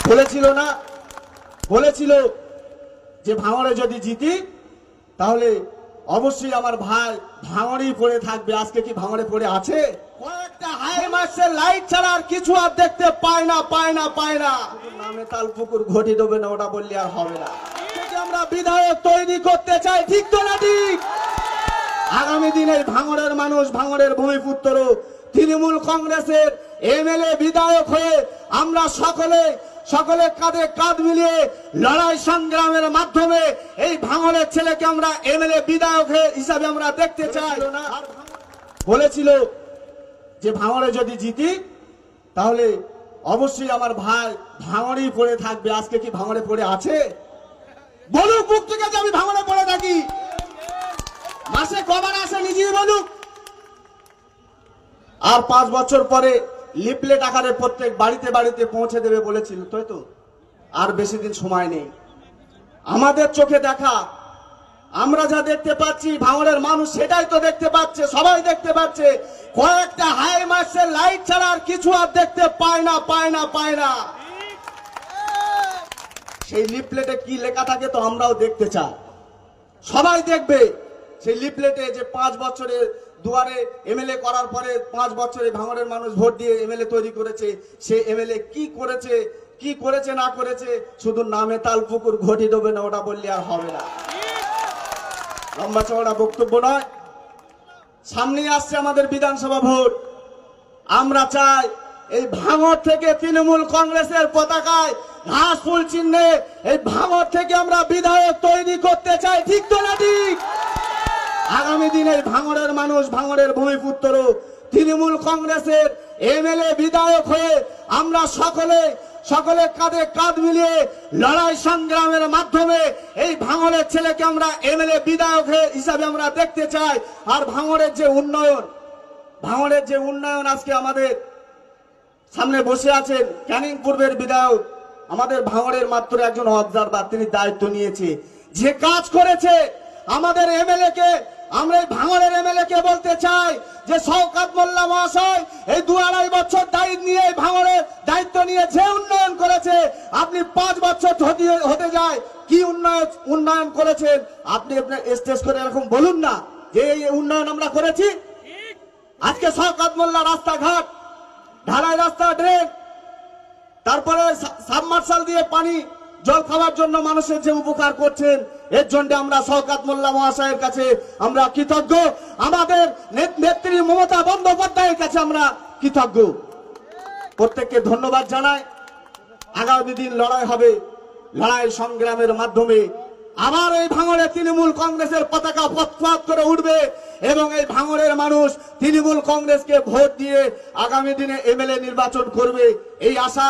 বলেছিল না, বলেছিল যে ভাঙড়ে যদি জিতি তাহলে অবশ্যই আমার ভাই ভাঙড়েই পড়ে থাকবে। আজকে কি ভাঙড়ে পড়ে আছে? কয়েকটা হাই মাসের লাইট ছাড়া আর কিছু আর দেখতে পায় না। নামে তাল পুকুর ঘটি দেবে না, ওটা বললে আর হবে না। আমরা বিধায়ক তৈরি করতে চাই, ঠিক তো না ঠিক? আগামী দিনে ভাঙড়ের মানুষ, ভাঙড়ের ভূমিপুত্র তৃণমূল কংগ্রেসের এমএলএ বিধায়ক হয়ে আমরা সকলে কাঁধে কাঁধ মিলিয়ে লড়াই সংগ্রামের মাধ্যমে এই ভাঙড়ের ছেলেকে আমরা এমএলএ বিধায়ক হিসাবে আমরা দেখতে চাই। বলেছিল যে ভাঙড়ে যদি জিতি তাহলে অবশ্যই আমার ভাই ভাঙড়েই পড়ে থাকবে। আজকে কি ভাঙড়ে পড়ে আছে? বলুক মুখ থেকে যে আমি ভাঙড়ে পড়ে থাকি। মাসে কবার আসে নিজেই বলুক। আর 5 বছর পরে লিফলেট আকারে প্রত্যেক বাড়িতে বাড়িতে পৌঁছে দেবে বলেছিল, তাই তো? আর বেশি দিন সময় নেই। আমাদের চোখে দেখা, আমরা যা দেখতে পাচ্ছি ভাঙড়ের মানুষ সেটাই তো দেখতে পাচ্ছে, সবাই দেখতে পাচ্ছে। কয়েকটা হাই মাসের লাইট ছাড়া আর কিছু আর দেখতে পায় না। সেই লিফলেটে কি লেখা থাকে তো আমরাও দেখতে চাই, সবাই দেখবে। সেই লিফলেটে যে 5 বছরে দুয়ারে এমএলএ করার পরে 5 বছরে ভাঙড়ের মানুষ ভোট দিয়ে এমএলএ তৈরি করেছে, সে এমএলএ কি করেছে না করেছে শুধু নামে তাল পুকুর ঘটি দেবে না, ওটা বললে আর হবে না। লম্বা চওড়া বক্তব্য নয়, সামনেই আসছে আমাদের বিধানসভা ভোট। আমরা চাই এই ভাঙড় থেকে তৃণমূল কংগ্রেসের পতাকায় ঘাস ফুল চিহ্নে এই ভাঙড় থেকে আমরা বিধায়ক তৈরি করতে চাই, ঠিক তো না ঠিক? আগামী দিনে ভাঙড়ের মানুষ, ভাঙড়ের ভূমিপুত্র তৃণমূল কংগ্রেসের এমএলএ বিধায়ক হয়ে আমরা সকলে কাঁধে কাঁধ মিলিয়ে লড়াই সংগ্রামের মাধ্যমে এই ভাঙড়ের ছেলেকে আমরা এমএলএ বিধায়ক হিসাবে আমরা দেখতে চাই। আর ভাঙড়ের যে উন্নয়ন আজকে আমাদের সামনে বসে আছেন ক্যানিং পূর্বের বিধায়ক, আমাদের ভাঙড়ের মাত্র একজন অবজারভার, তিনি দায়িত্ব নিয়েছে, যে কাজ করেছে আমাদের এমএলএ কে, আমরা এই ভাঙড়ের এমএলএ কে বলতে চাই যে শওকত মোল্লা মহাশয় এই 2-2.5 বছর ভাঙড়ের দায়িত্ব নিয়ে যে উন্নয়ন করেছে, আপনি 5 বছর হতে যায় কি উন্নয়ন করেছেন আপনি আপনার স্টেজ করে এরকম বলুন না যে এই উন্নয়ন আমরা করেছি। আজকে শওকত মোল্লা রাস্তাঘাট, ঢালাই রাস্তা, ড্রেন, তারপরে সাবমার্শাল দিয়ে পানি জল খাওয়ার জন্য মানুষের যে উপকার করছেন, এর জন্য আমরা শওকত মোল্লা মহাশয়ের কাছে আমরা কৃতজ্ঞ। আমাদের নেত্রী মমতা বন্দ্যোপাধ্যায়ের কাছে আমরা কৃতজ্ঞ। প্রত্যেককে ধন্যবাদ জানাই। আগামী দিন লড়াই হবে, লড়াই সংগ্রামের মাধ্যমে আবার এই ভাঙড়ে তৃণমূল কংগ্রেসের পতাকা পথ করে উঠবে এবং এই ভাঙড়ের মানুষ তৃণমূল কংগ্রেসকে ভোট দিয়ে আগামী দিনে এমএলএ নির্বাচন করবে, এই আশা